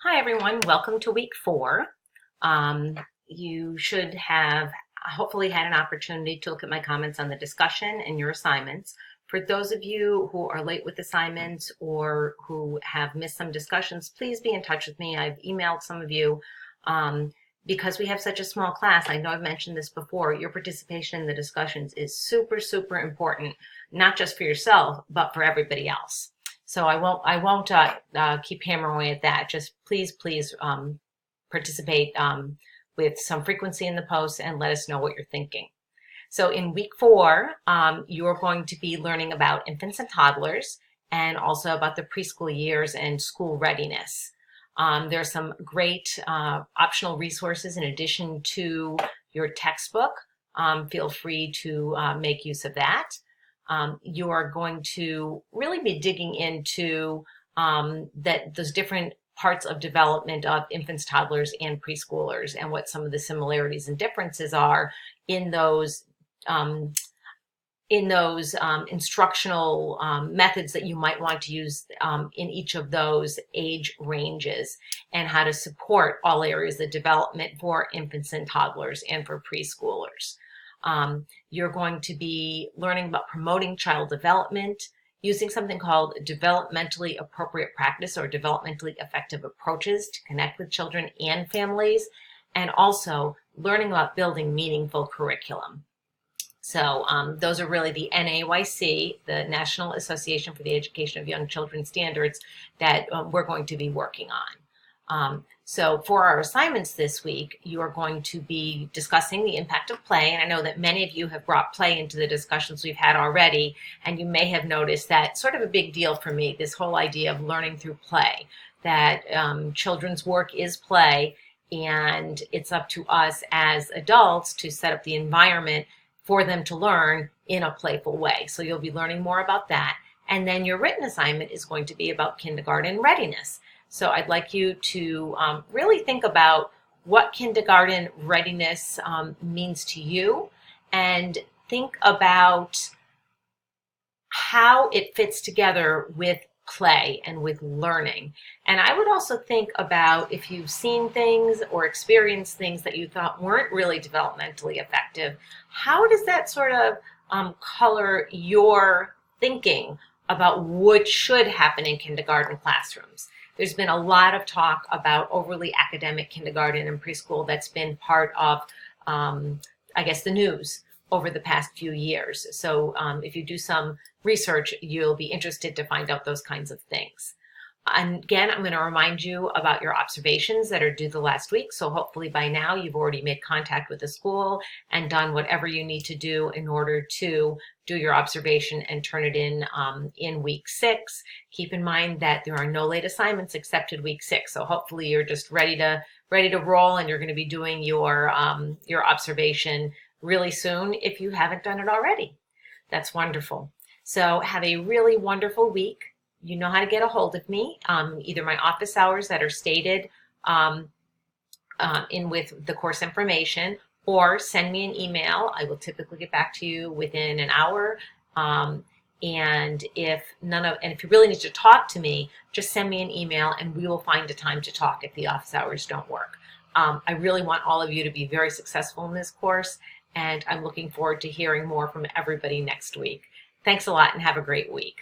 Hi everyone, welcome to week 4. You should have hopefully had an opportunity to look at my comments on the discussion and your assignments. For those of you who are late with assignments or who have missed some discussions, please be in touch with me. I've emailed some of you because we have such a small class. I know I've mentioned this before. Your participation in the discussions is super, super important, not just for yourself, but for everybody else. So I won't keep hammering away at that. Just please participate with some frequency in the posts and let us know what you're thinking. So in week 4, you're going to be learning about infants and toddlers and also about the preschool years and school readiness. There are some great optional resources in addition to your textbook. Feel free to make use of that. You are going to really be digging into those different parts of development of infants, toddlers, and preschoolers, and what some of the similarities and differences are in those instructional methods that you might want to use in each of those age ranges, and how to support all areas of development for infants and toddlers and for preschoolers. You're going to be learning about promoting child development, using something called developmentally appropriate practice or developmentally effective approaches to connect with children and families, and also learning about building meaningful curriculum. So those are really the NAYC, the National Association for the Education of Young Children standards that we're going to be working on. So for our assignments this week, you are going to be discussing the impact of play. And I know that many of you have brought play into the discussions we've had already. And you may have noticed that sort of a big deal for me, this whole idea of learning through play, that children's work is play. And it's up to us as adults to set up the environment for them to learn in a playful way. So you'll be learning more about that. And then your written assignment is going to be about kindergarten readiness. So I'd like you to really think about what kindergarten readiness means to you, and think about how it fits together with play and with learning. And I would also think about if you've seen things or experienced things that you thought weren't really developmentally effective, how does that sort of color your thinking about what should happen in kindergarten classrooms? There's been a lot of talk about overly academic kindergarten and preschool that's been part of, I guess, the news over the past few years. So if you do some research, you'll be interested to find out those kinds of things. And again, I'm going to remind you about your observations that are due the last week. So hopefully by now you've already made contact with the school and done whatever you need to do in order to do your observation and turn it in week 6. Keep in mind that there are no late assignments accepted week 6. So hopefully you're just ready to roll, and you're going to be doing your observation really soon if you haven't done it already. That's wonderful. So have a really wonderful week. You know how to get a hold of me, either my office hours that are stated in with the course information, or send me an email. I will typically get back to you within an hour. And if you really need to talk to me, just send me an email and we will find a time to talk if the office hours don't work. I really want all of you to be very successful in this course, and I'm looking forward to hearing more from everybody next week. Thanks a lot and have a great week.